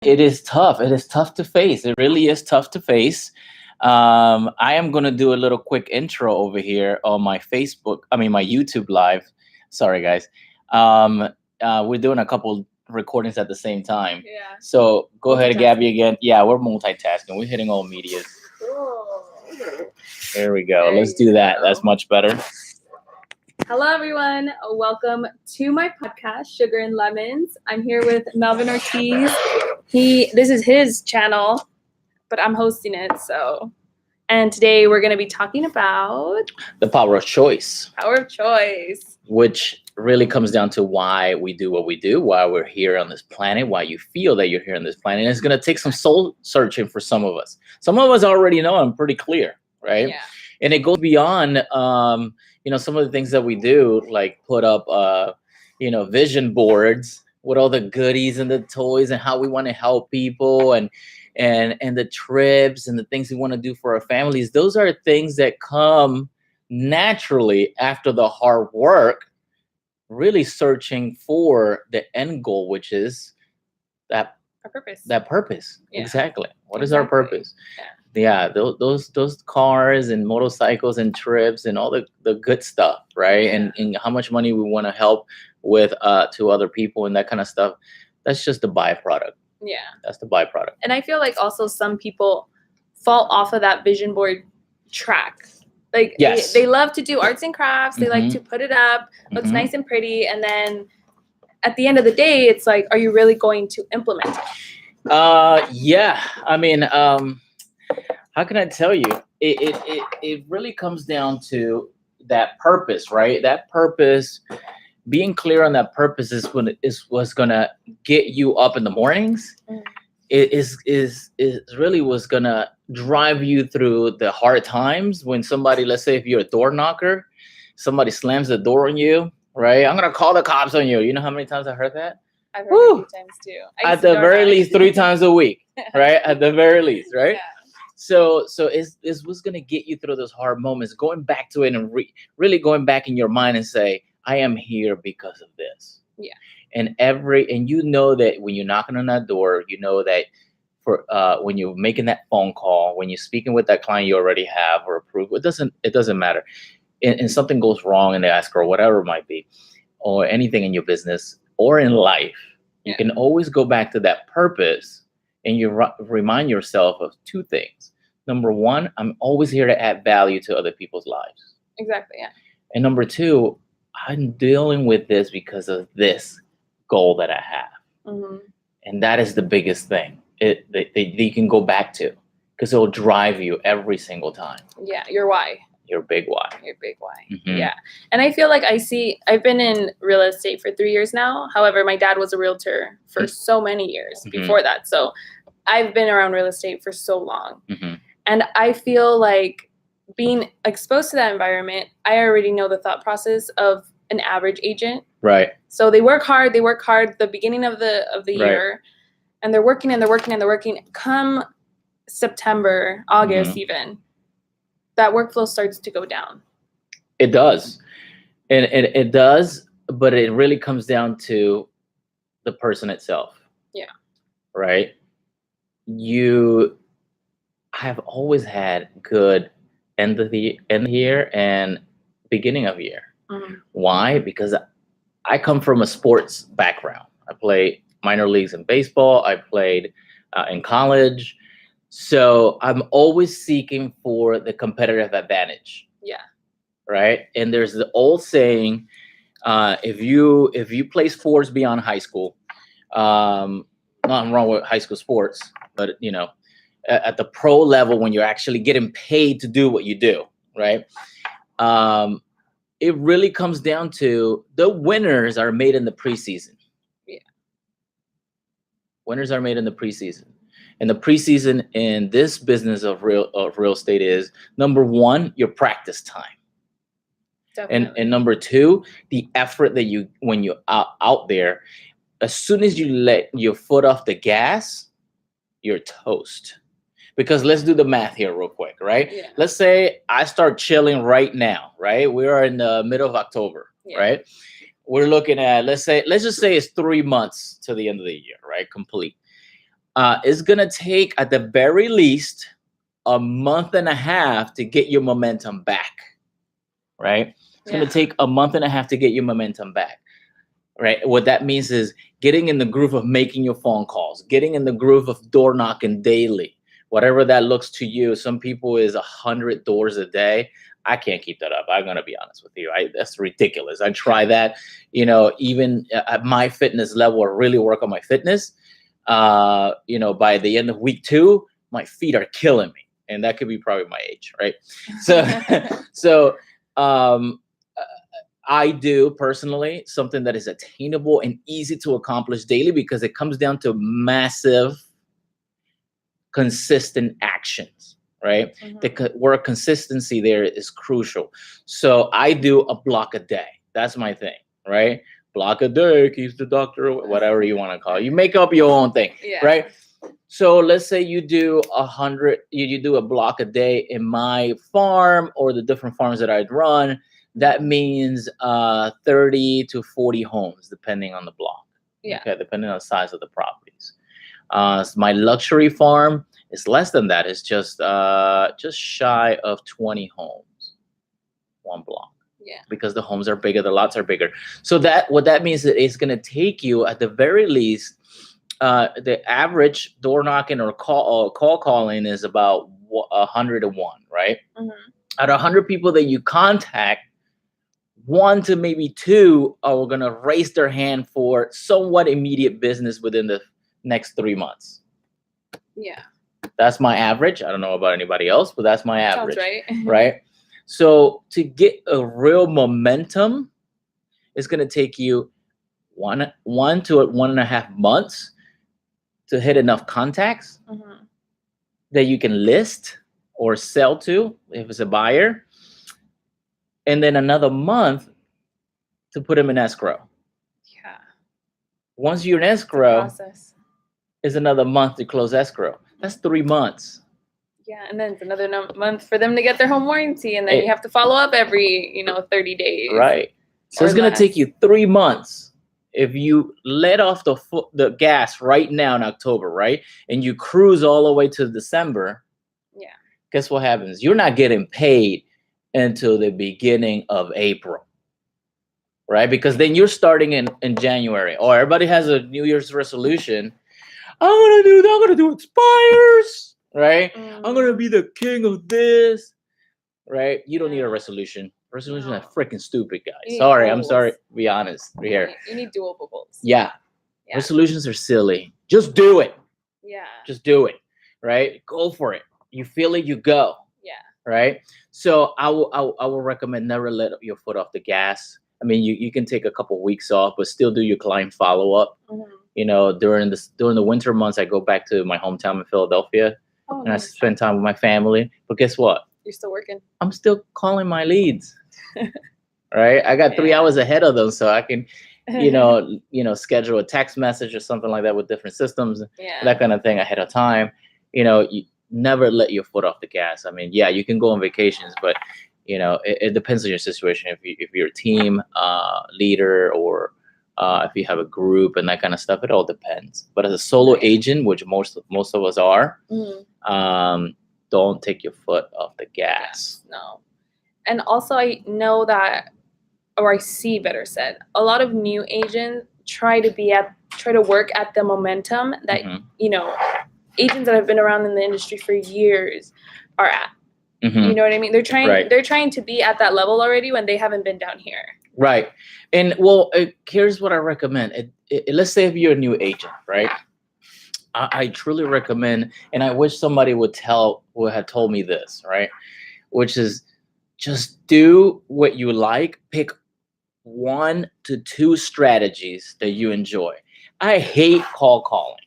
It is tough. It is tough to face. It really is tough to face. I am going to do a little quick intro over here on my my YouTube live. Sorry, guys. Um, we're doing a couple recordings at the same time. Yeah. So go ahead, Multitasking. Gabby, again. Yeah, we're multitasking. We're hitting all medias. Cool. There we go. There Let's you do that. go. That's much better. Hello, everyone. Welcome to my podcast, Sugar and Lemons. I'm here with Melvin Ortiz. This is his channel, but I'm hosting it. And today we're going to be talking about The power of choice, power of choice, which really comes down to why we do what we do, why we're here on this planet, why you feel that you're here on this planet. And it's going to take some soul searching for some of us. Some of us already know, I'm pretty clear, right? Yeah. And it goes beyond, some of the things that we do, like put up, vision boards with all the goodies and the toys and how we want to help people and the trips and the things we want to do for our families. Those are things that come naturally after the hard work, really searching for the end goal, which is that purpose. That purpose. Yeah. Exactly. What is our purpose? Yeah. Those cars and motorcycles and trips and all the good stuff, right? Yeah. And how much money we want to help with to other people and that kind of stuff. That's just the byproduct. Yeah. That's the byproduct. And I feel like also some people fall off of that vision board track. Like yes. they love to do arts and crafts. They like to put it up, looks Mhm. nice and pretty. And then at the end of the day, it's like, are you really going to implement it? Yeah. I mean, how can I tell you? It really comes down to that purpose, right? That purpose, being clear on that purpose is what's gonna get you up in the mornings. It is really what's gonna drive you through the hard times when somebody, let's say if you're a door knocker, somebody slams the door on you, right? I'm gonna call the cops on you. You know how many times I heard that? I've heard it a few times too. At the very least 3 times a week, right? At the very least, right? Yeah. So it's what's gonna get you through those hard moments, going back to it and really going back in your mind and say, I am here because of this. Yeah. And you know that when you're knocking on that door, you know that when you're making that phone call, when you're speaking with that client you already have or approved, it doesn't matter. And something goes wrong in the escrow, whatever it might be, or anything in your business or in life, you can always go back to that purpose and you remind yourself of 2 things. Number 1, I'm always here to add value to other people's lives. Exactly, yeah. And number 2, I'm dealing with this because of this goal that I have. Mm-hmm. And that is the biggest thing that you can go back to, because it will drive you every single time. Yeah, your why. Your big why. Your big why. Mm-hmm. Yeah. And I feel like I've been in real estate for 3 years now. However, my dad was a realtor for so many years before that. So I've been around real estate for so long. Mm-hmm. And I feel like being exposed to that environment, I already know the thought process of an average agent. Right. So they work hard the beginning of the year, and they're working and they're working and they're working. Come September, August even, that workflow starts to go down. It does. And it does, but it really comes down to the person itself. Yeah. Right? You have always had good end of the year and beginning of year. Mm-hmm. Why? Because I come from a sports background. I played minor leagues in baseball. I played in college. So I'm always seeking for the competitive advantage. Yeah. Right. And there's the old saying, if you play sports beyond high school, nothing wrong with high school sports, but at the pro level, when you're actually getting paid to do what you do, right? It really comes down to the winners are made in the preseason. Yeah. Winners are made in the preseason. And the preseason in this business of real estate is, number 1, your practice time. Definitely. And number 2, the effort that when you're out there, as soon as you let your foot off the gas, you're toast. Because let's do the math here real quick, right? Yeah. Let's say I start chilling right now, right? We are in the middle of October, right? We're looking at, let's just say it's 3 months to the end of the year, right? Complete. It's gonna take at the very least a month and a half to get your momentum back, right? It's gonna take a month and a half to get your momentum back, right? What that means is getting in the groove of making your phone calls, getting in the groove of door knocking daily, whatever that looks to you. Some people is 100 doors a day. I can't keep that up. I'm gonna be honest with you. That's ridiculous. I try that, even at my fitness level, I really work on my fitness. By the end of week 2, my feet are killing me, and that could be probably my age, right? So, so I do personally something that is attainable and easy to accomplish daily because it comes down to massive, consistent actions, right? The word consistency there is crucial. So I do a block a day. That's my thing, right? Block a day keeps the doctor, whatever you want to call it. You make up your own thing, right? So let's say you do 100, you do a block a day in my farm or the different farms that I'd run. That means 30 to 40 homes, depending on the block. Okay, depending on the size of the properties. My luxury farm is less than that. It's just shy of 20 homes, one block. Because the homes are bigger, the lots are bigger. So what that means is it's going to take you at the very least. The average door knocking or call calling is about 101, right? Out of 100 people that you contact, 1 to maybe 2 are going to raise their hand for somewhat immediate business within the next 3 months. That's my average. I don't know about anybody else, but that's my average. Sounds right. Right? So to get a real momentum, it's going to take you one to 1.5 months to hit enough contacts that you can list or sell to if it's a buyer, and then another month to put them in escrow. Once you're in escrow, is another month to close escrow. That's 3 months. And then it's another month for them to get their home warranty, and then you have to follow up every 30 days. Right. So it's going to take you 3 months. If you let off the gas right now in October, right, and you cruise all the way to December, guess what happens? You're not getting paid until the beginning of April, right? Because then you're starting in January. Or everybody has a New Year's resolution. I'm gonna do expires, right? I'm gonna be the king of this, right? You don't need a resolution. Resolutions are freaking stupid, guys. Sorry, I'm sorry. Be honest. We're here. You need doable goals. Resolutions are silly. Just do it. Just do it. Right? Go for it. You feel it, you go. Right? So I will recommend never let your foot off the gas. I mean, you can take a couple weeks off, but still do your client follow up. During the winter months, I go back to my hometown in Philadelphia, and I spend time with my family. But guess what? You're still working. I'm still calling my leads. Right? I got 3 hours ahead of them, so I can, schedule a text message or something like that with different systems, that kind of thing ahead of time. You never let your foot off the gas. I mean, you can go on vacations, but it depends on your situation. If you're a team leader or if you have a group and that kind of stuff, it all depends. But as a solo agent, which most of us are, don't take your foot off the gas. No. And also, I know that, or I see, better said, a lot of new agents try to work at the momentum that agents that have been around in the industry for years are at. You know what I mean? They're trying to be at that level already when they haven't been down here. Right. And here's what I recommend. Let's say if you're a new agent, right? I truly recommend, and I wish somebody would have told me this, right? Which is just do what you like. Pick 1 to 2 strategies that you enjoy. I hate cold calling.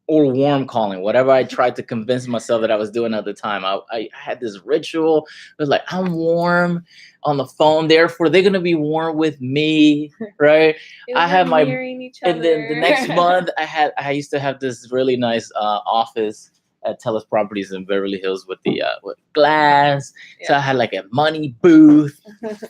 Or warm calling, whatever I tried to convince myself that I was doing at the time. I had this ritual. It was like, I'm warm on the phone, therefore they're gonna be warm with me, right? I have and then the next month I used to have this really nice office at Telus Properties in Beverly Hills with the with glass. So I had like a money booth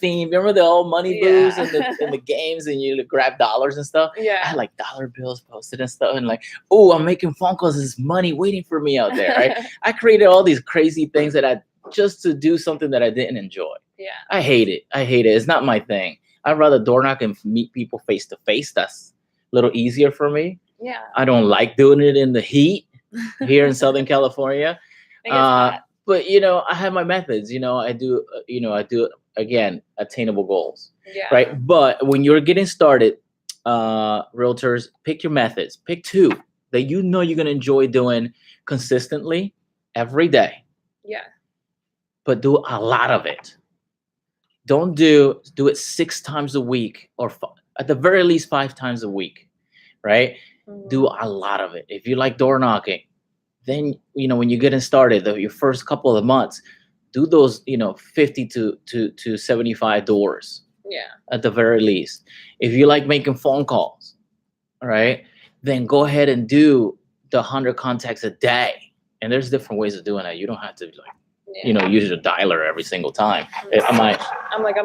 theme. Remember the old money booths in the games, and you grab dollars and stuff. I had like dollar bills posted and stuff, and like, oh, I'm making phone calls. There's money waiting for me out there. Right? I created all these crazy things that I just to do something that I didn't enjoy. I hate it. It's not my thing. I'd rather door knock and meet people face to face. That's a little easier for me. I don't like doing it in the heat here in Southern California. But you know, I have my methods. You know, I do again, attainable goals. Right. But when you're getting started, realtors, pick your methods. Pick 2 that you know you're gonna enjoy doing consistently every day. But do a lot of it. Don't do it 6 times a week, or at the very least 5 times a week, right? Do a lot of it. If you like door knocking, then you know when you're getting started, your first couple of months, do those 50 to 75 doors. At the very least. If you like making phone calls, all right, then go ahead and do the 100 contacts a day. And there's different ways of doing that. You don't have to use your dialer every single time. I'm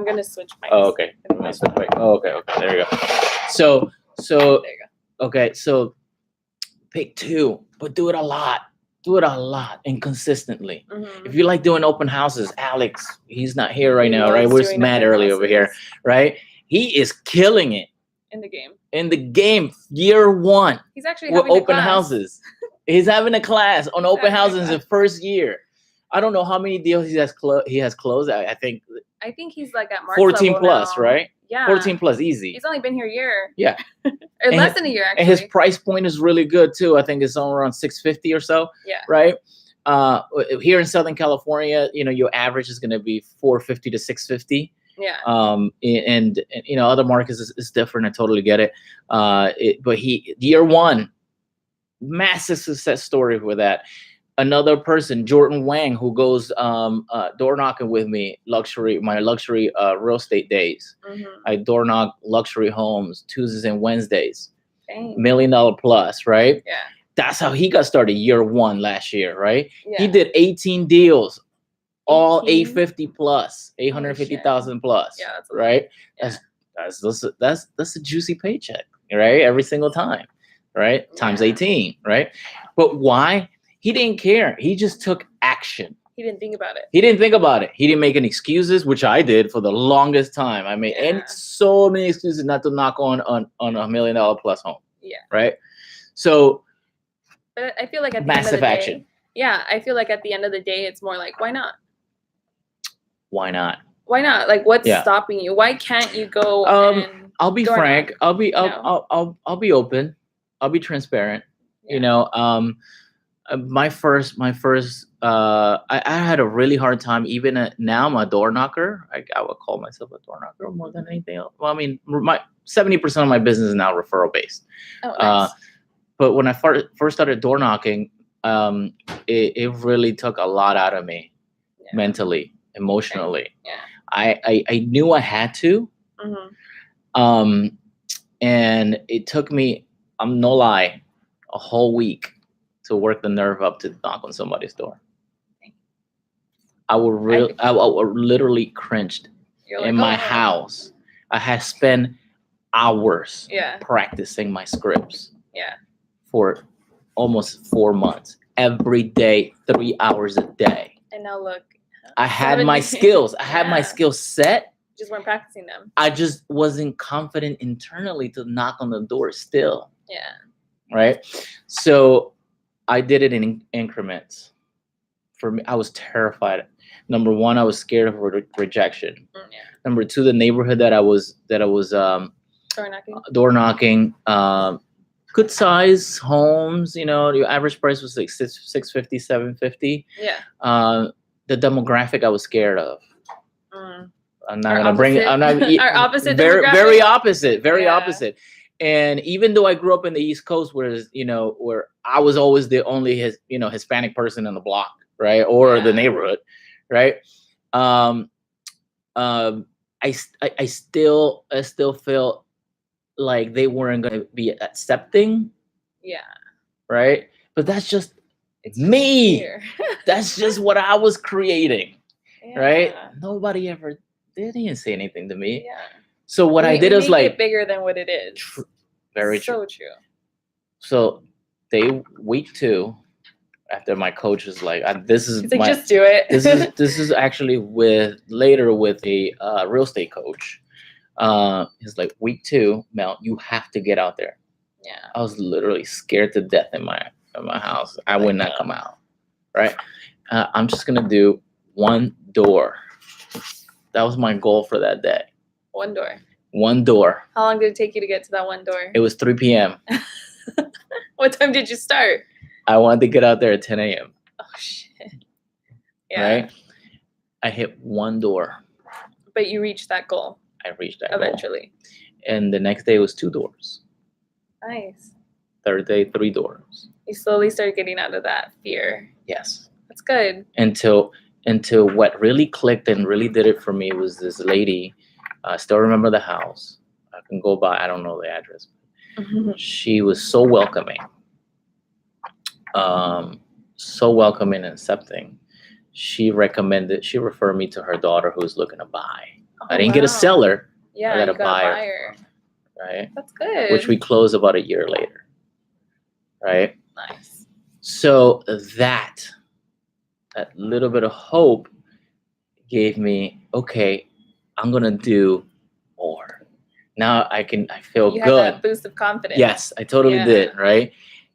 gonna switch my. Oh, okay. Okay. There you go. So there you go. Okay. So pick 2, but do it a lot. Do it a lot and consistently. If you like doing open houses, Alex, he's not here right now, right? We're mad early over here, right? He is killing it in the game. In the game, year 1. He's actually with having open houses. He's having a class on open houses in his first year. I don't know how many deals he has closed. I think he's like at March 14 plus, now. Right? Yeah. 14 plus, easy. He's only been here a year. Yeah. Or less than a year, actually. And his price point is really good too. I think it's somewhere around $650 or so. Yeah. Right? Here in Southern California, your average is going to be $450 to $650. Yeah. And other markets is different. I totally get it. But year 1, massive success story with that. Another person, Jordan Wang, who goes door knocking with me, my luxury real estate days. I door knock luxury homes Tuesdays and Wednesdays. Dang. $1 million plus, right? Yeah. That's how he got started year 1 last year, right? Yeah. He did 18 deals, all 850 plus, 850,000 plus. Yeah, that's right. Yeah. That's a juicy paycheck, right? Every single time, right? Yeah. Times 18, right? But why? He didn't care. He just took action. He didn't think about it. He didn't make any excuses, which I did for the longest time. I made so many excuses not to knock on a $1 million plus home. Yeah. Right. So. But I feel like at the massive end of the action. Day, yeah, I feel like at the end of the day, it's more like, why not? Why not? Why not? Like, what's stopping you? Why can't you go? I'll be frank. I'll be open. I'll be transparent. Yeah. My first I had a really hard time. Even now I'm a door knocker. I would call myself a door knocker more than anything else. Well, I mean, my 70% of my business is now referral based. Oh, nice. But when I first started door knocking, it really took a lot out of me, mentally, emotionally. Yeah. I knew I had to. And it took me, I'm no lie, a whole week to work the nerve up to knock on somebody's door. I would literally cringed in my house. I had spent hours practicing my scripts. Yeah. For almost 4 months, every day, 3 hours a day. And now look. I had my skills. I had my skills set. Just weren't practicing them. I just wasn't confident internally to knock on the door still. Yeah. Right. So I did it in increments. For me, I was terrified. Number 1, I was scared of rejection. Yeah. Number 2, the neighborhood that I was door knocking. Good size homes, your average price was like $650, $750. Yeah. The demographic I was scared of. I'm not gonna bring it. I'm not our opposite. Very opposite. And even though I grew up in the East Coast, where I was always the only Hispanic person in the block, right, or the neighborhood, right. I still felt like they weren't going to be accepting. Yeah. Right. But that's just It's me. Fear. That's just what I was creating, right? Yeah. Nobody ever they didn't say anything to me. Yeah. So what I did we was make like it bigger than what it is. very so true. true. So week 2, after my coach was like, this is He's like, just do it. this is actually with a real estate coach. He's like, week 2, Mel, you have to get out there. Yeah. I was literally scared to death in my house. I would not come out. Right. I'm just gonna do one door. That was my goal for that day. One door. One door. How long did it take you to get to that one door? It was 3 p.m. What time did you start? I wanted to get out there at 10 a.m. Oh shit. Yeah. Right. I hit one door. But you reached that goal. I reached that eventually. Goal. And the next day was 2 doors. Nice. Third day, 3 doors. You slowly started getting out of that fear. Yes. That's good. Until what really clicked and really did it for me was this lady. I still remember the house. I can go by. I don't know the address. She was so welcoming. So welcoming and accepting. She referred me to her daughter who was looking to buy. I didn't get a seller. Yeah, I got you a buyer. buyer. Right? That's good. Which we closed about a year later. Right? Nice. So that little bit of hope gave me, okay, I'm gonna do more. Now I feel you good. Had that boost of confidence. Yes, I totally did. Right.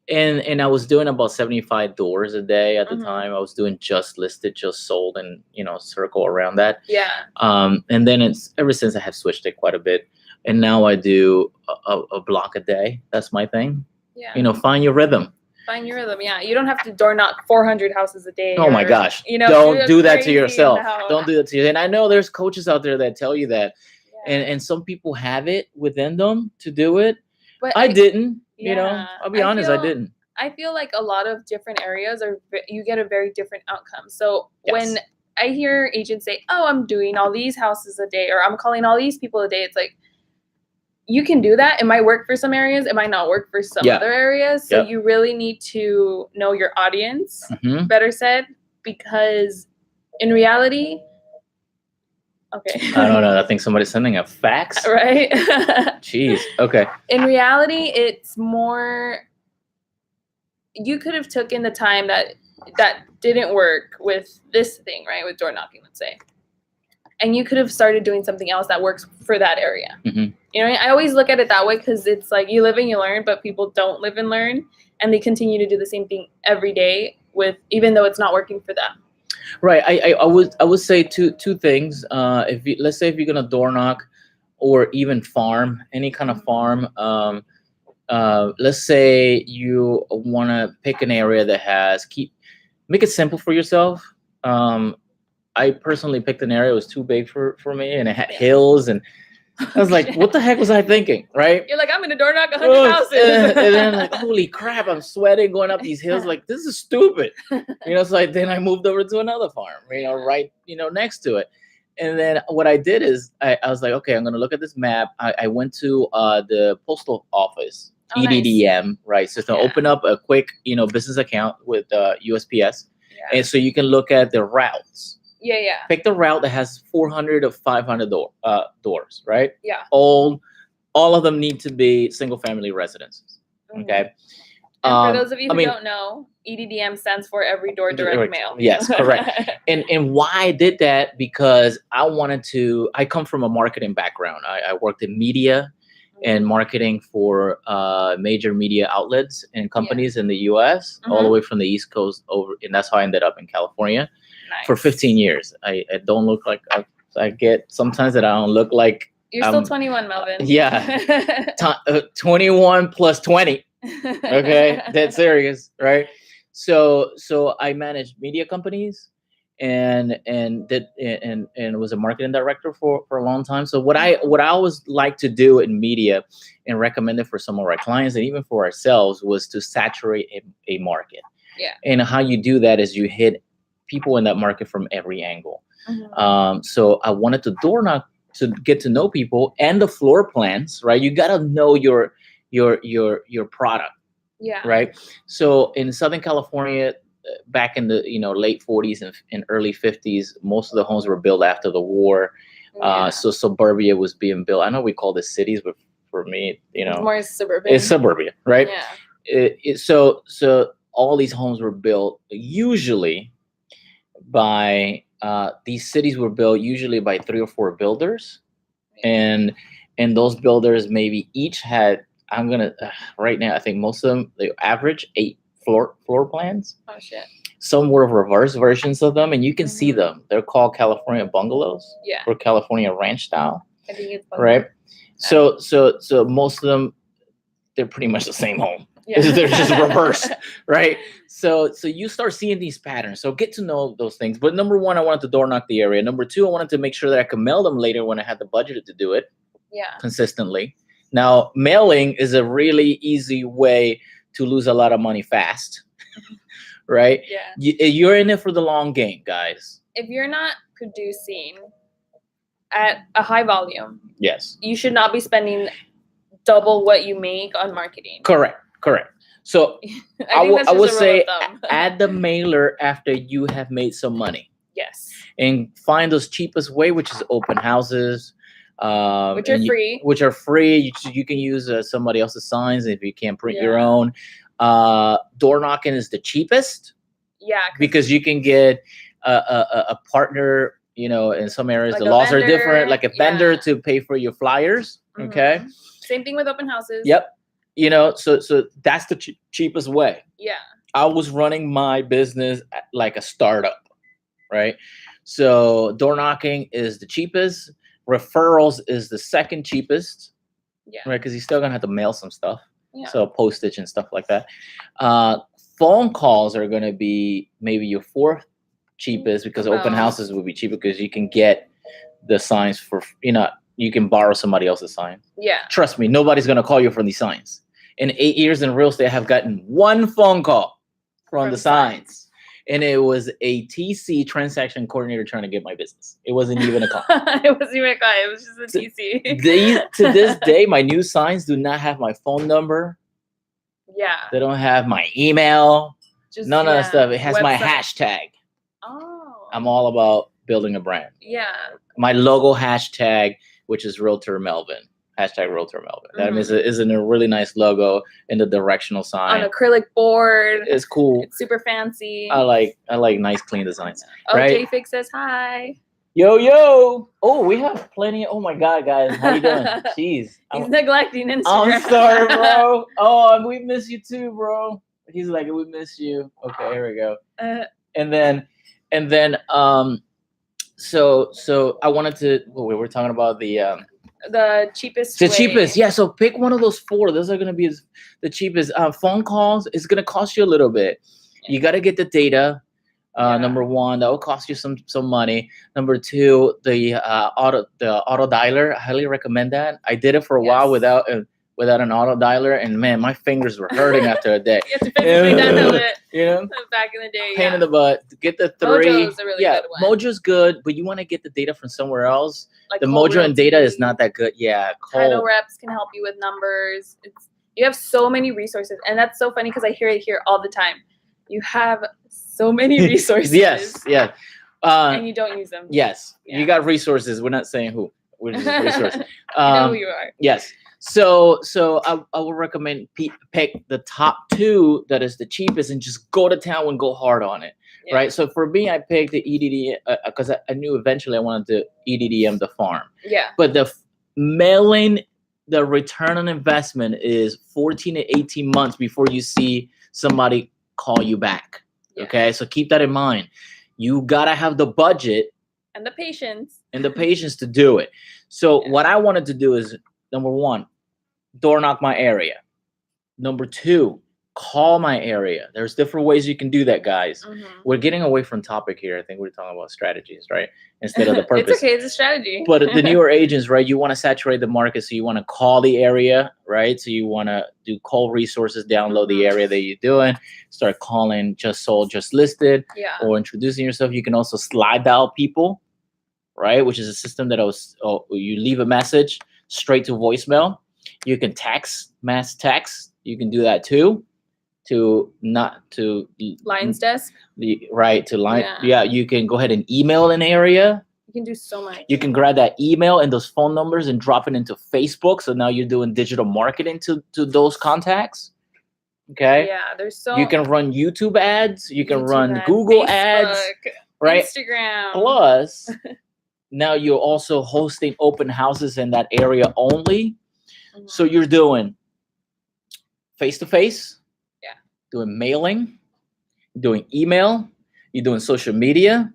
And I was doing about 75 doors a day at the time. I was doing just listed, just sold, and circle around that. Yeah. And then ever since I have switched it quite a bit, and now I do a block a day. That's my thing. Yeah. Find your rhythm. Find your rhythm. Yeah. You don't have to door knock 400 houses a day. Oh my gosh. Don't do that to yourself. Don't do that to you. And I know there's coaches out there that tell you that. Yeah. And some people have it within them to do it. But I didn't. Yeah. I'll be honest, I didn't. I feel like a lot of different areas you get a very different outcome. So when I hear agents say, oh, I'm doing all these houses a day, or I'm calling all these people a day, it's like, you can do that. It might work for some areas. It might not work for some other areas. So you really need to know your audience, better said, because in reality, okay. I don't know. I think somebody's sending a fax. Right? Jeez. Okay. In reality, it's more, you could have taken the time that didn't work with this thing, right? With door knocking, let's say. And you could have started doing something else that works for that area. I always look at it that way, because it's like you live and you learn, but people don't live and learn, and they continue to do the same thing every day even though it's not working for them. Right. I would say two things. Let's say if you're gonna door knock, or even farm, any kind of farm. Let's say you want to pick an area that make it simple for yourself. I personally picked an area that was too big for me, and it had hills, and I was like, what the heck was I thinking, right? You're like, I'm going to door knock 100 houses. And then I'm like, holy crap, I'm sweating going up these hills. Like, this is stupid. So then I moved over to another farm, right, next to it. And then what I did is I was like, okay, I'm going to look at this map. I went to the postal office, EDDM, nice. Right? So to open up a quick, business account with USPS. Yeah. And so you can look at the routes. Yeah. Pick the route that has 400 or 500 doors, right? Yeah. All of them need to be single family residences. Okay. And for those of you who don't know, EDDM stands for Every Door Direct Mail. Yes, correct. and why I did that, because I come from a marketing background. I worked in media and marketing for major media outlets and companies in the US, all the way from the East Coast over, and that's how I ended up in California. Nice. For 15 years. I don't look like I get sometimes that I don't look like. You're still 21, Melvin. Yeah. 21 plus 20. Okay. That's serious. Right. So I managed media companies and was a marketing director for a long time. So what I always like to do in media and recommend it for some of our clients and even for ourselves was to saturate a market. Yeah. And how you do that is you hit people in that market from every angle. So I wanted to door knock to get to know people and the floor plans, right? You got to know your product. Yeah. Right. So in Southern California, back in the late 40s and early 50s, most of the homes were built after the war. So suburbia was being built. I know we call this cities, but for me, it's more suburban. It's suburbia, right? Yeah. So all these homes were built usually by these cities were built usually by 3 or 4 builders, and those builders maybe each had, I'm gonna right now, I think most of them, they average 8 floor plans. Oh shit. Some were reverse versions of them, and you can see them. They're called California bungalows. Yeah. Or California ranch style. I think it's right. So most of them, they're pretty much the same home. Yeah. They're just reversed, right? So you start seeing these patterns. So get to know those things. But number one, I wanted to door knock the area. Number two, I wanted to make sure that I could mail them later when I had the budget to do it. Yeah. Consistently. Now, mailing is a really easy way to lose a lot of money fast, right? Yeah. You're in it for the long game, guys. If you're not producing at a high volume, yes, you should not be spending double what you make on marketing. Correct. So I would say add the mailer after you have made some money. Yes. And find those cheapest way, which is open houses. Which are free. Which are free. You can use somebody else's signs if you can't print your own. Door knocking is the cheapest. Yeah. Because you can get a partner, in some areas like the laws vendor, are different, like a vendor to pay for your flyers. Mm-hmm. Okay. Same thing with open houses. Yep. So that's the cheapest way. Yeah. I was running my business like a startup, right? So door knocking is the cheapest. Referrals is the second cheapest. Yeah. Right, because you're still gonna have to mail some stuff. Yeah. So postage and stuff like that. Phone calls are gonna be maybe your fourth cheapest, because open houses would be cheaper because you can get the signs for you can borrow somebody else's sign. Yeah. Trust me, nobody's gonna call you from these signs. In 8 years in real estate, I have gotten one phone call from the signs. And it was a TC, transaction coordinator, trying to get my business. It wasn't even a call. It wasn't even a call. It was just a TC. To this day, my new signs do not have my phone number. Yeah. They don't have my email. None of that stuff. It has my hashtag. Oh. I'm all about building a brand. Yeah. My logo hashtag, which is Realtor Melvin. Hashtag Realtor Melvin. That means it is a really nice logo in the directional sign. On acrylic board. It's cool. It's super fancy. I like nice, clean designs. Right? Fix says hi. Yo. Oh, we have plenty. Oh my God, guys. How you doing? Jeez. He's neglecting Instagram. I'm sorry, bro. Oh, we miss you too, bro. He's like, we miss you. Okay, here we go. And then, so I wanted to. Well, we were talking about the cheapest. The cheapest, yeah. So pick one of those 4. Those are gonna be the cheapest. Phone calls is gonna cost you a little bit. You got to get the data. Number one, that will cost you some money. Number two, the auto dialer. I highly recommend that. I did it for a while without an auto dialer, and man, my fingers were hurting after a day. You have to physically download it. Back in the day, pain in the butt. Get the 3. Mojo's a really good one. Mojo's good, but you want to get the data from somewhere else. Like the Mojo and data is not that good. Yeah, Title reps can help you with numbers. You have so many resources, and that's so funny because I hear it here all the time. You have so many resources. Yes. And you don't use them. Yes. Yeah. You got resources. We're not saying who. We're just resources. You know who you are. Yes. So I would recommend pick the top 2 that is the cheapest and just go to town and go hard on it. Yeah. Right. So for me, I picked the EDD because I knew eventually I wanted to EDDM the farm. Yeah. But the mailing, the return on investment is 14 to 18 months before you see somebody call you back. Yeah. Okay. So keep that in mind. You got to have the budget and the patience to do it. So what I wanted to do is, number 1, door knock my area. Number 2, call my area. There's different ways you can do that, guys. Mm-hmm. We're getting away from topic here. I think we're talking about strategies, right? Instead of the purpose. It's okay. It's a strategy. But the newer agents, right? You want to saturate the market. So you want to call the area, right? So you want to do call resources, download the area that you're doing, start calling just sold, just listed, or introducing yourself. You can also slide dial people, right? Which is a system that you leave a message straight to voicemail. You can text, mass text. You can do that too. to not to Lion's desk. Right, to line. Yeah, you can go ahead and email an area. You can do so much. You can grab that email and those phone numbers and drop it into Facebook. So now you're doing digital marketing to those contacts. Okay. Yeah, there's so. You can run YouTube ads. You can run Google Facebook, ads. Right. Instagram. Plus, now you're also hosting open houses in that area only. Mm-hmm. So you're doing face-to-face. Yeah. Doing mailing. Doing email. You're doing social media.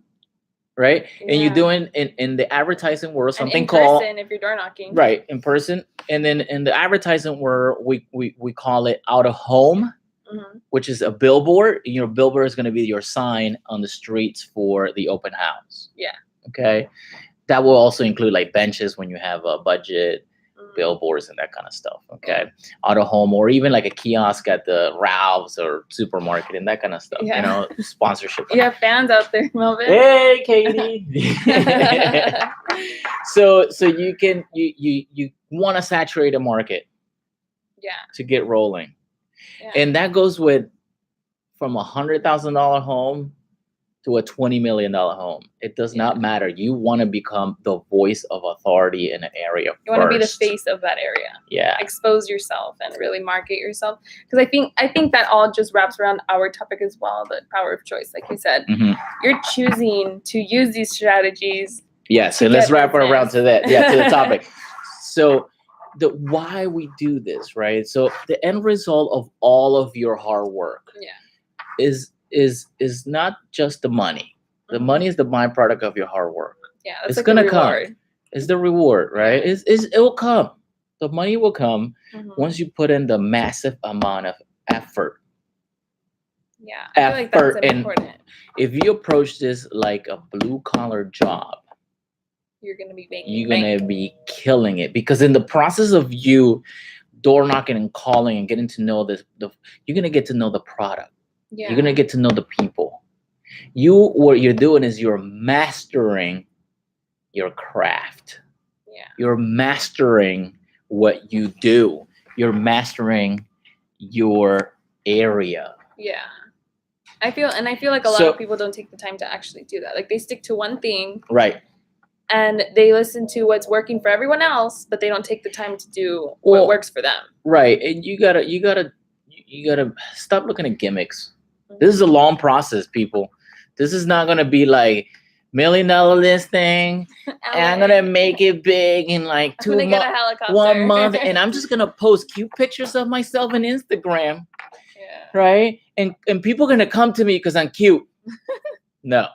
Right. Yeah. And you're doing in the advertising world something called in person if you're door knocking. Right, in person. And then in the advertising world, we call it out of home, which is a billboard. Your billboard is going to be your sign on the streets for the open house. Yeah. Okay. That will also include like benches when you have a budget, billboards and that kind of stuff. Okay. Out of home, or even like a kiosk at the Ralph's or supermarket and that kind of stuff. You know, sponsorship. You have fans out there, Melvin. Hey, Katie. So you can you want to saturate a market. Yeah. To get rolling. Yeah. And that goes with from $100,000 home to a $20 million home. It does not matter. You want to become the voice of authority in an area. You want to be the face of that area. Yeah. Expose yourself and really market yourself. Because I think that all just wraps around our topic as well, the power of choice. Like you said, you're choosing to use these strategies. Yes, and let's wrap it around to that. Yeah, to the topic. So the why we do this, right? So the end result of all of your hard work is not just the money. The money is the byproduct of your hard work. Yeah, it's like gonna come. It's the reward, right? It will come. The money will come once you put in the massive amount of effort. Yeah, I feel like that's important. If you approach this like a blue collar job, you're gonna be be killing it, because in the process of you door knocking and calling and getting to know you're gonna get to know the product. Yeah. You're gonna get to know the people. What you're doing is you're mastering your craft. Yeah. You're mastering what you do. You're mastering your area. Yeah. I feel like a lot of people don't take the time to actually do that. Like they stick to one thing. Right. And they listen to what's working for everyone else, but they don't take the time to do what works for them. Right. And you gotta stop looking at gimmicks. This is a long process, people. This is not gonna be like $1 million listing, and I'm gonna make it big in like 2 months, 1 month, and I'm just gonna post cute pictures of myself on Instagram. Yeah. Right? And people are gonna come to me because I'm cute. No,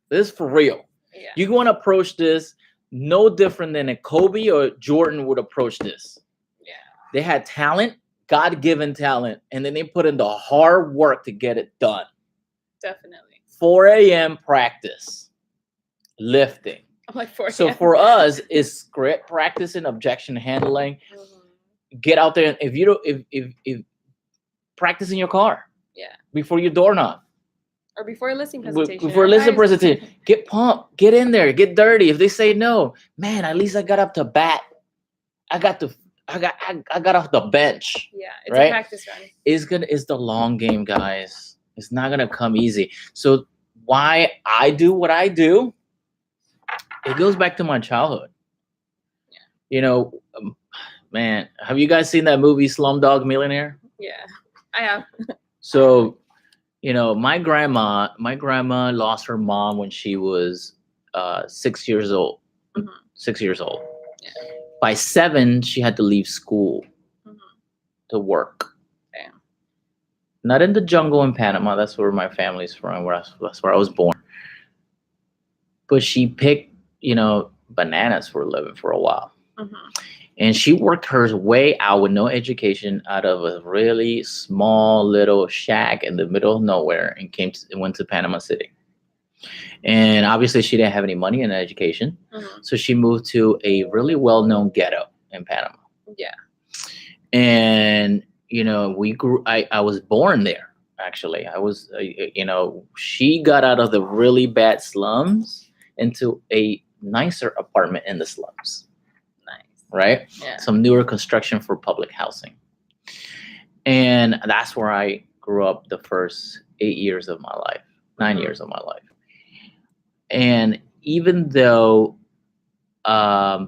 this is for real. Yeah. You want to approach this no different than a Kobe or Jordan would approach this. Yeah. They had talent, God-given talent, and then they put in the hard work to get it done. Definitely. 4 a.m. practice, lifting. I'm like 4 a.m. So for us, it's script practice and objection handling. Get out there, and if practice in your car. Yeah. Before your door knock. Or before a listing presentation. Before a listing presentation. Get pumped. Get in there. Get dirty. If they say no, man, at least I got up to bat. I got off the bench. Yeah, it's a practice run. It's the long game, guys. It's not gonna come easy. So why I do what I do, it goes back to my childhood. Yeah. You know, man, have you guys seen that movie Slumdog Millionaire? Yeah, I have. So, you know, my grandma lost her mom when she was 6 years old. 6 years old. Yeah. By 7, she had to leave school to work. Damn. Not in the jungle in Panama. That's where my family's from. That's where I was born. But she picked, bananas for a living for a while. And she worked her way out with no education out of a really small little shack in the middle of nowhere and went to Panama City. And obviously she didn't have any money and education. So she moved to a really well-known ghetto in Panama. Yeah. And, I was born there, actually. I was, she got out of the really bad slums into a nicer apartment in the slums. Right? Yeah. Some newer construction for public housing. And that's where I grew up the first 8 years of my life, 9 years of my life. And even though I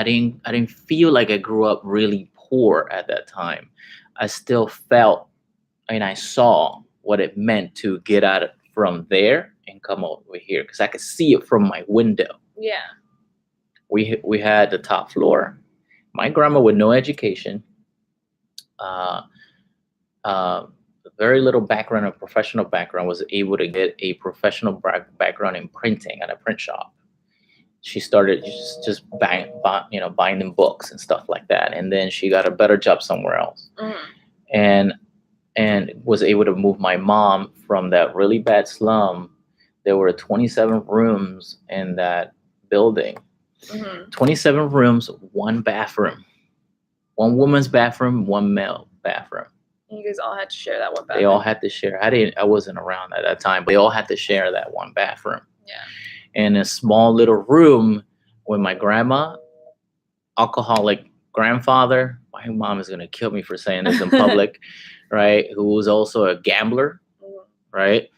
didn't feel like I grew up really poor at that time, I still felt, and I saw what it meant to get out from there and come over here, because I could see it from my window. Yeah. We had the top floor. My grandma with no education, very little background, a professional background, was able to get a professional background in printing at a print shop. She started just buying books and stuff like that, and then she got a better job somewhere else, and was able to move my mom from that really bad slum. There were 27 rooms in that building. 27 rooms, one bathroom, one woman's bathroom, one male bathroom. You guys all had to share that one bathroom. They all had to share. I wasn't around at that time, but they all had to share that one bathroom. Yeah. In a small little room with my grandma, alcoholic grandfather. My mom is going to kill me for saying this in public, right? Who was also a gambler, right?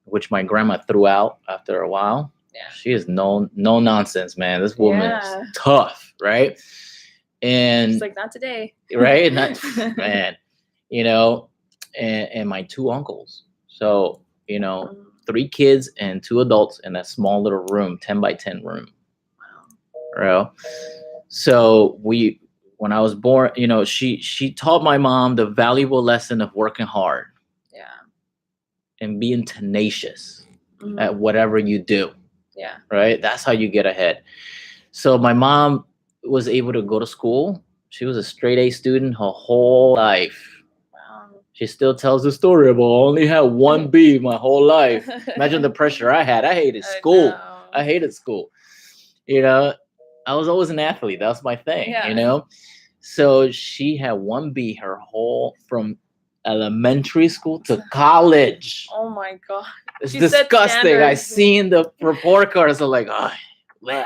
Which my grandma threw out after a while. Yeah. She is no nonsense, man. This woman is tough, right? And she's like, not today. Right? Not, man. And my two uncles. So, 3 kids and 2 adults in that small little room, 10 by 10 room. Wow. So when I was born, she taught my mom the valuable lesson of working hard. Yeah. And being tenacious at whatever you do. Yeah. Right? That's how you get ahead. So my mom was able to go to school. She was a straight A student her whole life. She still tells the story about I only had 1 B my whole life. Imagine the pressure I had. I hated school. I hated school. I was always an athlete. That was my thing, So she had 1 B her whole, from elementary school to college. Oh my God. It's disgusting. I seen the report cards. I'm like, oh, right?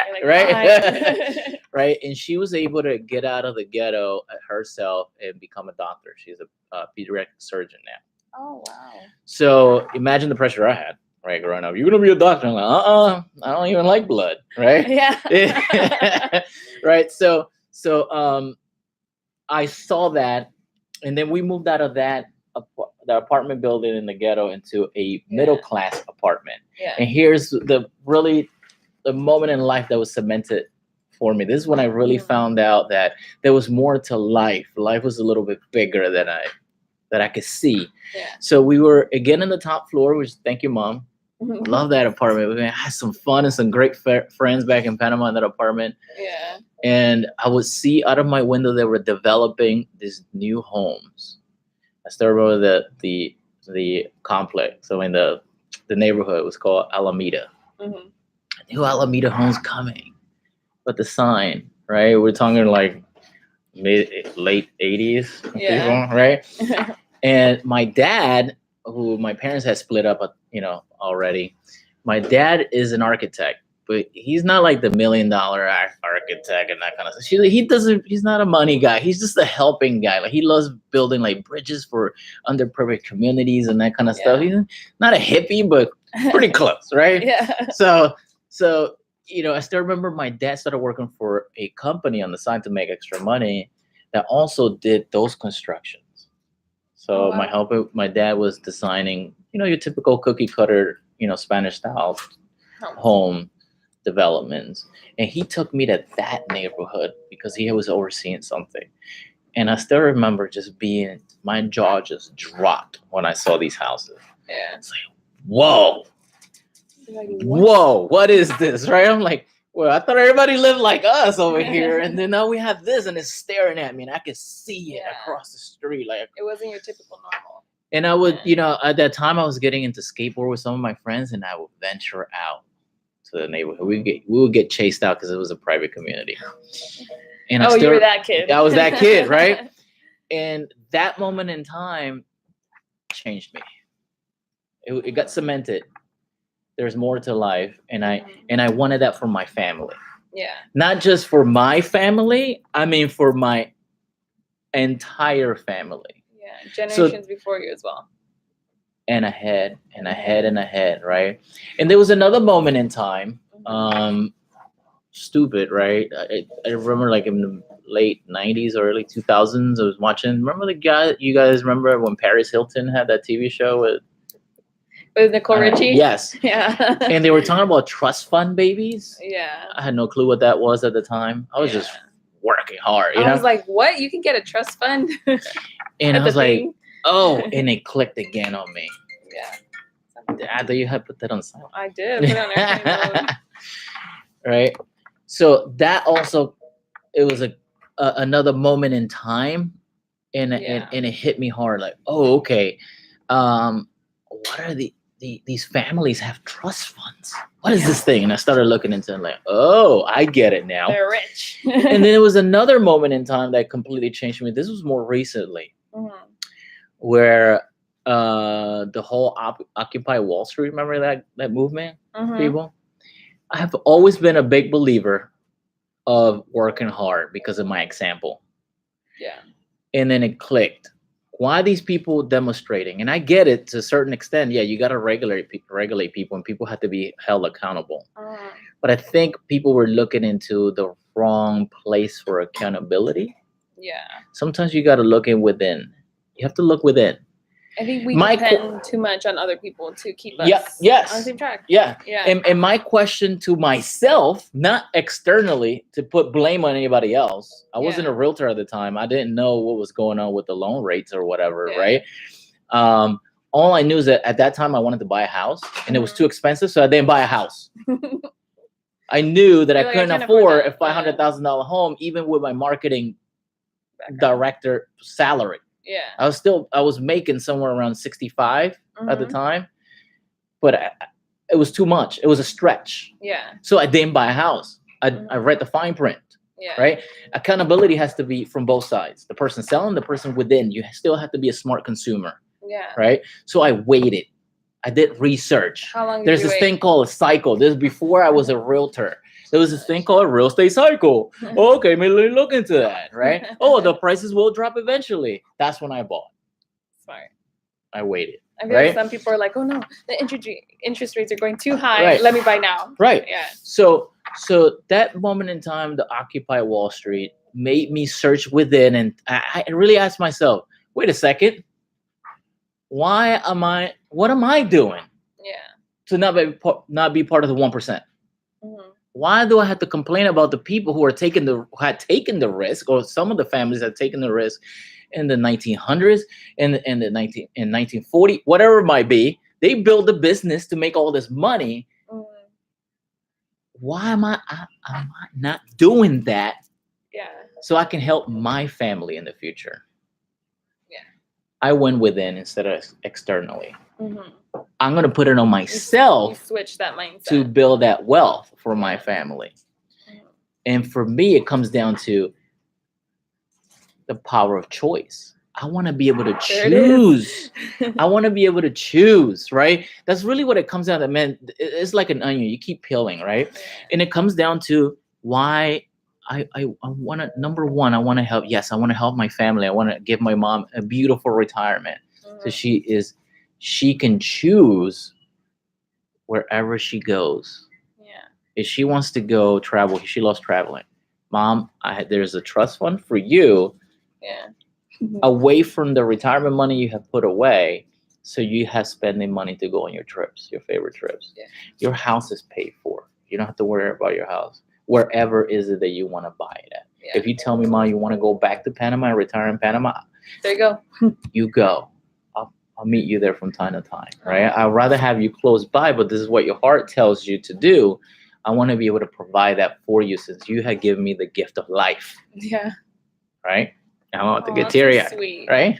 Right. And she was able to get out of the ghetto herself and become a doctor. She's a pediatric surgeon now. Oh, wow. So imagine the pressure I had, right, growing up. You're going to be a doctor. I'm like, I don't even like blood, right? Yeah. Right. So I saw that. And then we moved out of the apartment building in the ghetto into a middle-class apartment. Yeah. And here's the moment in life that was cemented for me. This is when I really found out that there was more to life. Life was a little bit bigger than I could see. Yeah. So we were again in the top floor, which, thank you, Mom. Love that apartment. We had some fun and some great friends back in Panama in that apartment. Yeah. And I would see out of my window they were developing these new homes. I still remember the complex. So in the neighborhood, it was called Alameda. New Alameda homes coming, but the sign, right? We're talking like late 80s, people, right? And my dad, who my parents had split up, already. My dad is an architect, but he's not like the $1 million architect and that kind of stuff. He's not a money guy. He's just a helping guy. Like, he loves building like bridges for underprivileged communities and that kind of stuff. He's not a hippie, but pretty close, right? Yeah. So, I still remember my dad started working for a company on the side to make extra money that also did those constructions. So my dad was designing, your typical cookie cutter, Spanish style home developments. And he took me to that neighborhood because he was overseeing something. And I still remember my jaw just dropped when I saw these houses. Yeah. It's like, whoa. Whoa, what is this, right? I'm like, well, I thought everybody lived like us over here, and then now we have this, and it's staring at me, and I could see it across the street. Like, it wasn't your typical normal. And I would, at that time, I was getting into skateboard with some of my friends, and I would venture out to the neighborhood. We would get chased out because it was a private community. And you were that kid. I was that kid, right? And that moment in time changed me. It got cemented. There's more to life, and I wanted that for my family. Yeah. Not just for my family, I mean for my entire family. Yeah. Yeah, generations before you as well. And ahead, right? And there was another moment in time, stupid, right? I remember like in the late 90s or early 2000s, I was watching, remember the guy, you guys remember when Paris Hilton had that TV show with Nicole Richie? Yes. Yeah. And they were talking about trust fund babies. Yeah. I had no clue what that was at the time. I was just working hard. I was like, what? You can get a trust fund? And I was like, oh, and it clicked again on me. Yeah. I thought you had put that on silent. I did put it on airplane mode. Right. So that also, it was another moment in time, and it hit me hard. Like, oh, okay. What are these families have trust funds? What is this thing? And I started looking into it, like, oh, I get it now. They're rich. And then there was another moment in time that completely changed me. This was more recently, where the whole Occupy Wall Street, remember that movement, people? I have always been a big believer of working hard because of my example. Yeah. And then it clicked. Why are these people demonstrating? And I get it to a certain extent. Yeah, you got to regulate people, and people have to be held accountable. But I think people were looking into the wrong place for accountability. Yeah. Sometimes you got to look within. You have to look within. I think we depend too much on other people to keep us on the same track. Yeah. And my question to myself, not externally to put blame on anybody else. I wasn't a realtor at the time. I didn't know what was going on with the loan rates or whatever, right? All I knew is that at that time I wanted to buy a house, and it was too expensive, so I didn't buy a house. I knew that I couldn't afford a $500,000 home, even with my marketing director salary. Yeah, I was making somewhere around 65 at the time, but it was too much. It was a stretch. Yeah. So I didn't buy a house. I read the fine print. Yeah. Right. Accountability has to be from both sides. The person selling, the person within. You still have to be a smart consumer. Yeah. Right. So I waited. I did research. How long? There's this thing called a cycle. This is before I was a realtor. There was this thing called a real estate cycle. Oh, okay, maybe let me look into that, right? Oh, the prices will drop eventually. That's when I bought. Smart. I waited. I feel like some people are like, oh no, the interest rates are going too high. Right. Let me buy now. Right. Yeah. So that moment in time, the Occupy Wall Street made me search within, and I really asked myself, wait a second. What am I doing? Yeah. To not be part of the 1%? Why do I have to complain about the people who had taken the risk, or some of the families had taken the risk in the 1900s and in 1940, whatever it might be? They built a business to make all this money. Why am I not doing that? Yeah. So I can help my family in the future. Yeah. I went within instead of externally. I'm going to put it on myself. You switch that mindset to build that wealth for my family. And for me, it comes down to the power of choice. I want to be able to choose. I want to be able to choose, right? That's really what it comes down to, man. It's like an onion. You keep peeling, right? And it comes down to why I want to, number one, I want to help. Yes, I want to help my family. I want to give my mom a beautiful retirement. So she can choose wherever she goes. Yeah. If she wants to go travel, she loves traveling. Mom, there's a trust fund for you. Yeah. Away from the retirement money you have put away, so you have spending money to go on your trips, your favorite trips. Yeah. Your house is paid for. You don't have to worry about your house. Wherever is it that you want to buy it at. Yeah. If you tell me, Mom, you want to go back to Panama and retire in Panama, there you go. You go. I'll meet you there from time to time, right? I'd rather have you close by, but this is what your heart tells you to do. I want to be able to provide that for you, since you have given me the gift of life. Yeah. Right? I want to get teary-eyed. Sweet. Right?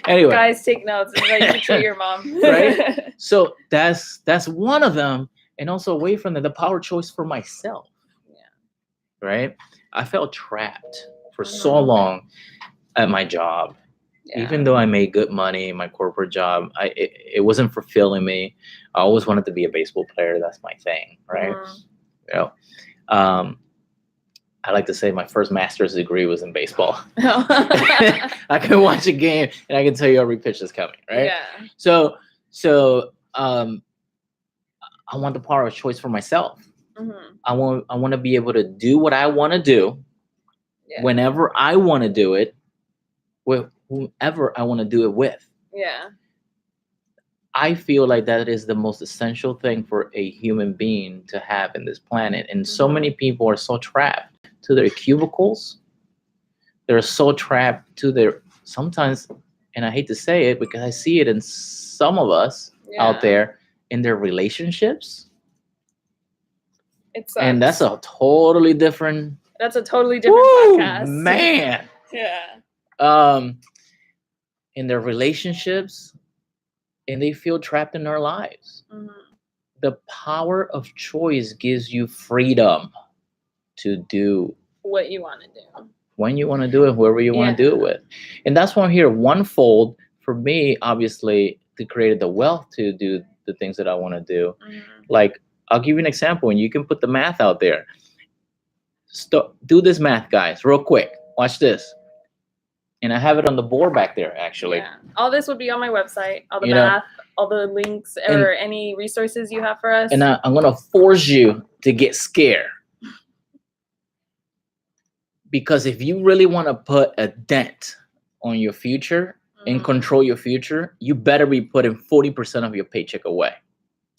Anyway. Guys, take notes. It's like you treat your mom. Right? So that's one of them. And also away from the power choice for myself. Yeah. Right? I felt trapped for so long at my job. Yeah. Even though I made good money in my corporate job, it wasn't fulfilling me. I always wanted to be a baseball player. That's my thing, right? You know, I like to say my first master's degree was in baseball. I can watch a game and I can tell you every pitch that's coming, right? Yeah. So I want the power of choice for myself. Mm-hmm. I want to be able to do what I want to do, whenever I want to do it, with whomever I want to do it with. Yeah. I feel like that is the most essential thing for a human being to have in this planet. And so many people are so trapped to their cubicles. They're so trapped to their, sometimes, and I hate to say it because I see it in some of us out there, in their relationships. It sucks. And that's a totally different. That's a totally different podcast. Man. Yeah. In their relationships, and they feel trapped in their lives. Mm-hmm. The power of choice gives you freedom to do what you want to do, when you want to do it, whoever you want to do it with. And that's why I'm here. One-fold for me, obviously, to create the wealth to do the things that I want to do. Mm-hmm. Like, I'll give you an example, and you can put the math out there. Do this math, guys, real quick. Watch this. And I have it on the board back there, actually. Yeah. All this would be on my website. All the math, all the links, or any resources you have for us. And I'm going to force you to get scared. Because if you really want to put a dent on your future and control your future, you better be putting 40% of your paycheck away.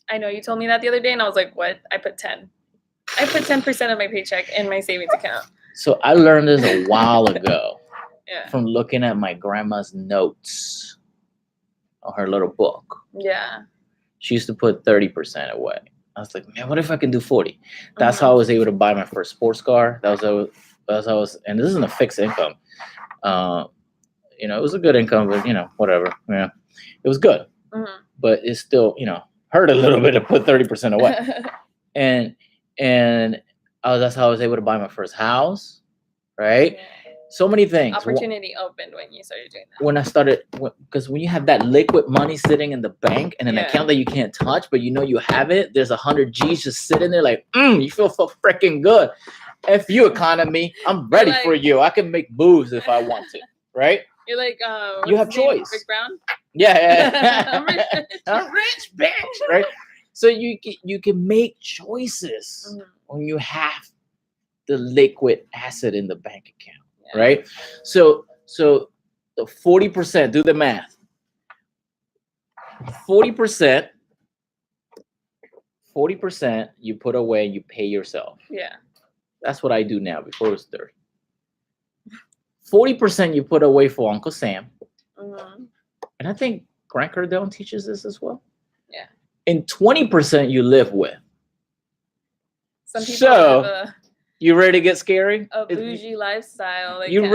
I know. You told me that the other day, and I was like, what? I put 10. I put 10% of my paycheck in my savings account. So I learned this a while ago. From looking at my grandma's notes on her little book. Yeah. She used to put 30% away. I was like, man, what if I can do 40? That's how I was able to buy my first sports car. That was how I was, and this isn't a fixed income. It was a good income, but whatever. Yeah. It was good. Mm-hmm. But it still, hurt a little bit to put 30% away. and that's how I was able to buy my first house. Right? Yeah. So many things. Opportunity opened when you started doing that. When I started, because when you have that liquid money sitting in the bank and an account that you can't touch, but you have it, there's 100 G's just sitting there like, you feel so freaking good. F you, economy. I'm ready for you. I can make moves if I want to, right? You're like, you have choice. Rick Brown? Yeah. I'm rich, bitch, right? So you can make choices when you have the liquid asset in the bank account. Right? So the 40%, do the math. 40% you put away, you pay yourself. Yeah. That's what I do now. Before it was 30. 40% you put away for Uncle Sam. Mm-hmm. And I think Grant Cardone teaches this as well. Yeah. And 20% you live with. Some people have you ready to get scary? A bougie lifestyle. You're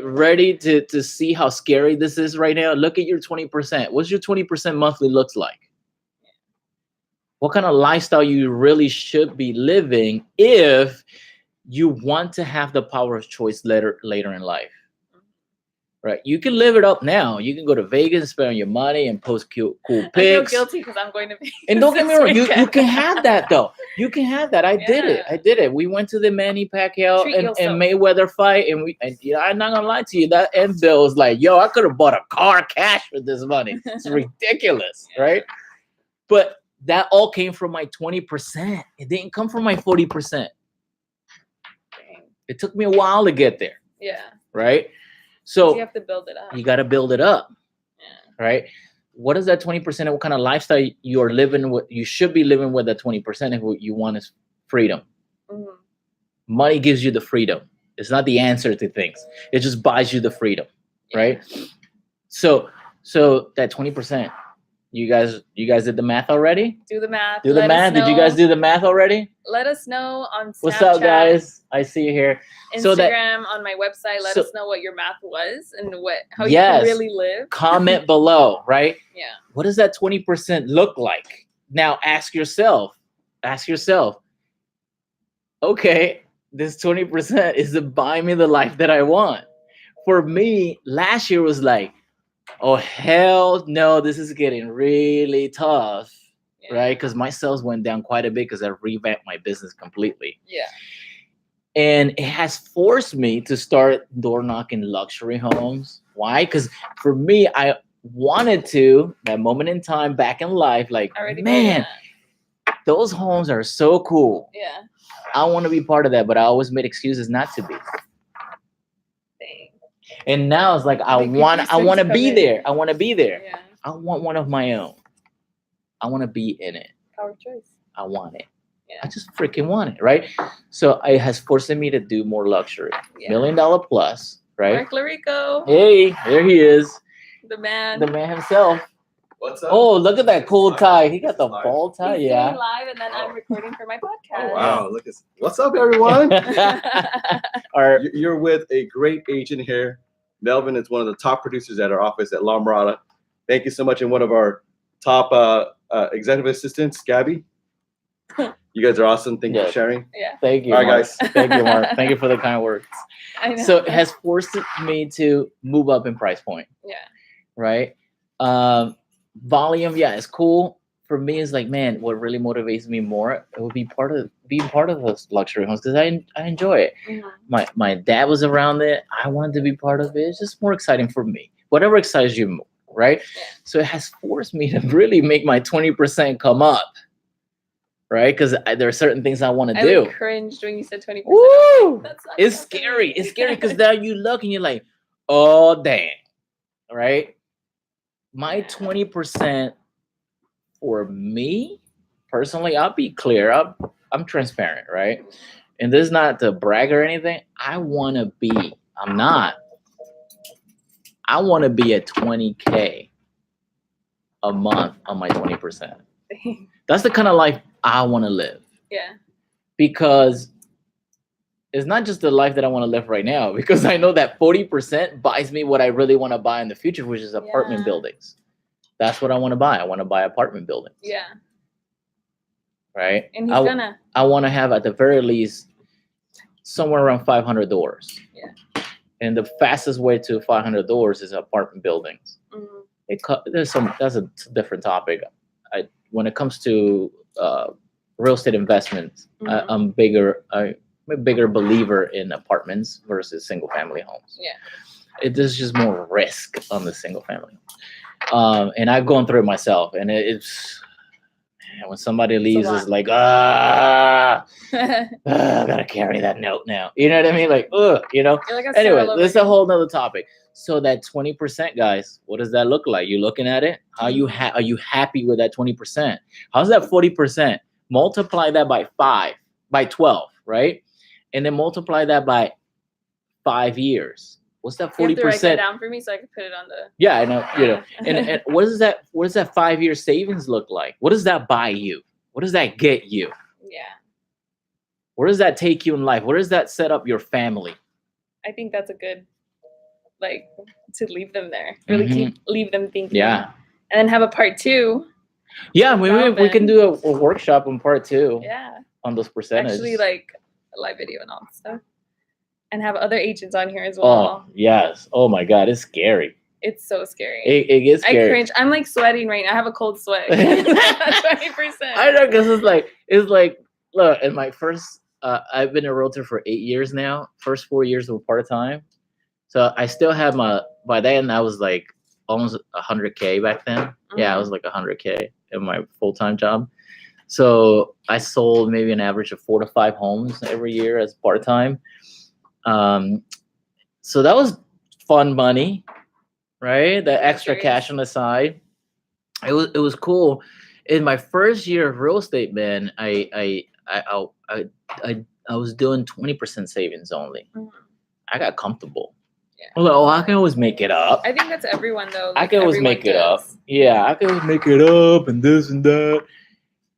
ready to see how scary this is right now? Look at your 20%. What's your 20% monthly looks like? What kind of lifestyle you really should be living if you want to have the power of choice later in life? Right? You can live it up now. You can go to Vegas and spend your money and post cool pics. I feel guilty because I'm going to Vegas. And don't get me wrong, you can have that though. You can have that. I did it. We went to the Manny Pacquiao and Mayweather fight, and I'm not gonna lie to you, that end bill was like, yo, I could have bought a car cash with this money. It's ridiculous, right? But that all came from my 20%. It didn't come from my 40%. It took me a while to get there. Yeah. Right? So you have to build it up. You got to build it up. Yeah. Right? What is that 20%? What kind of lifestyle you're living with? You should be living with that 20% if what you want is freedom. Mm-hmm. Money gives you the freedom. It's not the answer to things. It just buys you the freedom. Yeah. Right? So that 20%. You guys did the math already? Do the math. Do the math. Did you guys do the math already? Let us know on Snapchat. What's up, guys? I see you here. Instagram, on my website. Let us know what your math was and how you can really live. Comment below, right? Yeah. What does that 20% look like? Now ask yourself. Okay, this 20% is to buy me the life that I want. For me, last year was like, oh, hell no, this is getting really tough, right? Because my sales went down quite a bit because I revamped my business completely. Yeah. And it has forced me to start door knocking luxury homes. Why? Because for me, I wanted to, that moment in time back in life, like, man, those homes are so cool. Yeah. I want to be part of that, but I always made excuses not to be. Dang. And now it's like I want to be there. I want to be there. Yeah. I want one of my own. I want to be in it. Power choice. I want it. Yeah. I just freaking want it, right? So it has forced me to do more luxury. $1 million plus, right? Mark Larico. Hey, there he is. The man. The man himself. What's up? Oh, look at that cool tie. He got the ball tie. He's Yeah. doing live, and then I'm recording for my podcast. Oh, wow. Look at what's up, everyone? Or You're with a great agent here. Melvin is one of the top producers at our office at La Mirada. Thank you so much. And one of our top executive assistants, Gabby. You guys are awesome. Thank you for sharing. Yeah. Thank you. All right, Mark. guys. Thank you, Mark. Thank you for the kind words. I know. So it has forced me to move up in price point. Yeah. Right. Volume, yeah, it's cool. For me, it's like, man, what really motivates me more, it would be being part of those luxury homes, because I enjoy it. Mm-hmm. My dad was around it. I wanted to be part of it. It's just more exciting for me. Whatever excites you more, right? Yeah. So it has forced me to really make my 20% come up, right? Because there are certain things I want to do. I cringed when you said 20%. Woo! That's not It's scary. It's scary because now you look and you're like, oh, dang, right? My 20% for me personally, I'll be clear. I'm transparent, right? And this is not to brag or anything. I want to be. I'm not. I want to be at 20K a month on my 20%. That's the kind of life I want to live. Yeah. Because it's not just the life that I want to live right now, because I know that 40% buys me what I really want to buy in the future, which is apartment buildings. That's what I want to buy. I want to buy apartment buildings. Yeah. Right? And he's gonna. I want to have at the very least somewhere around 500 doors. Yeah. And the fastest way to 500 doors is apartment buildings. Mm-hmm. That's a different topic. When it comes to real estate investments, Mm-hmm. I'm a bigger believer in apartments versus single family homes. Yeah. There's just more risk on the single family. And I've gone through it myself, and it's when somebody leaves, it's like, I gotta carry that note now. You know what I mean? Like, Anyway, this is a whole nother topic. So that 20%, guys, what does that look like? You looking at it? Are you happy with that 20%? How's that 40%? Multiply that by 12, right? And then multiply that by 5 years. What's that 40%? You have to write that down for me so I can put it on the. Yeah, I know. And what does that 5-year savings look like? What does that buy you? What does that get you? Yeah. Where does that take you in life? Where does that set up your family? I think that's a good, to leave them there. Really leave them thinking. Yeah. And then have a part 2. Yeah, we can do a workshop on part 2. Yeah. On those percentages. Actually, a live video and all that stuff. And have other agents on here as well. Oh, yes. Oh, my God. It's scary. It's so scary. It gets scary. I cringe. I'm sweating right now. I have a cold sweat. 20%. I know, because it's like, look, in my first, I've been a realtor for 8 years now. First 4 years were part-time. So I still have by then I was like almost 100K back then. Mm-hmm. Yeah, I was like 100K in my full-time job. So I sold maybe an average of 4 to 5 homes every year as part-time. So that was fun money, right? The extra cash on the side. It was cool. In my first year of real estate, man, I was doing 20% savings only. Mm-hmm. I got comfortable. Yeah. I was like, I can always make it up. I think that's everyone though. I can always make it up. Yeah, I can always make it up and this and that.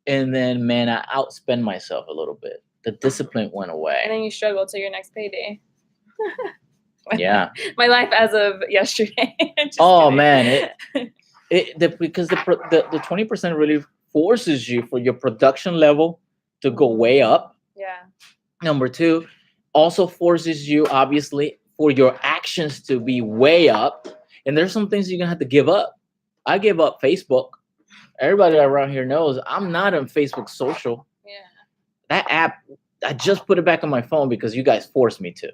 And then, man, I outspend myself a little bit. The discipline went away. And then you struggle till your next payday. Yeah. My life as of yesterday. Oh, man. Because the 20% really forces you for your production level to go way up. Yeah. Number 2, also forces you, obviously, for your actions to be way up. And there's some things you're going to have to give up. I gave up Facebook. Everybody around here knows I'm not on Facebook social. Yeah. That app I just put it back on my phone because you guys forced me to,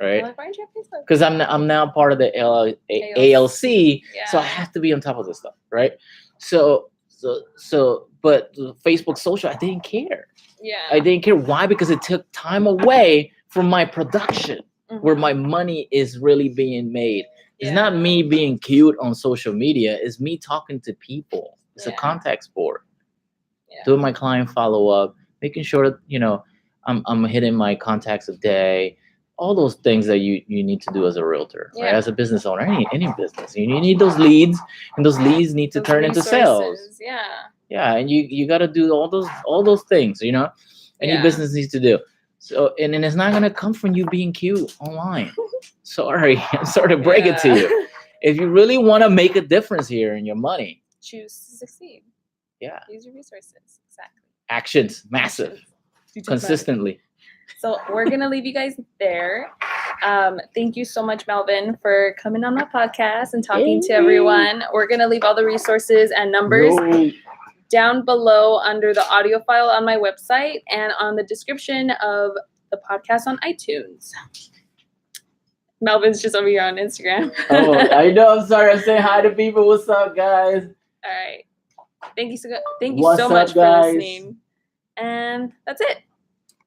right? Like, why aren't you on Facebook? Because I'm now part of the ALC, so I have to be on top of this stuff, right? So, but the Facebook social, I didn't care. Yeah. I didn't care. Why? Because it took time away from my production, where my money is really being made. It's not me being cute on social media. It's me talking to people. It's a contact sport. Doing my client follow up, making sure that, I'm hitting my contacts a day. All those things that you need to do as a realtor, right? As a business owner, any business, you need those leads, and those leads need to turn into sales. Yeah, and you got to do all those things, any business needs to do. So, and it's not gonna come from you being cute online. Sorry, I'm sorry to break it to you. If you really want to make a difference here in your money, choose to succeed. Yeah. Use your resources. Exactly. Actions, massive, consistently. So we're going to leave you guys there. Thank you so much, Melvin, for coming on my podcast and talking to everyone. We're going to leave all the resources and numbers down below under the audio file on my website and on the description of the podcast on iTunes. Melvin's just over here on Instagram. Oh, I know. I'm sorry. I'm saying hi to people. What's up, guys? All right. Thank you so much for listening. And that's it.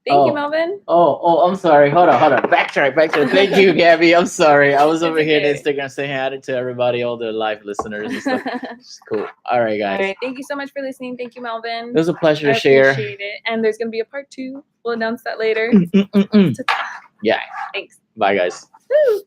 Thank you, Melvin. Oh, I'm sorry. Hold on. Backtrack. Thank you, Gabby. I'm sorry. I was over here on Instagram saying hi to everybody, all the live listeners and stuff. It's cool. All right, guys. All right. Thank you so much for listening. Thank you, Melvin. It was a pleasure to share. I appreciate it. And there's going to be a part 2. We'll announce that later. Yeah. Thanks. Bye, guys. Woo.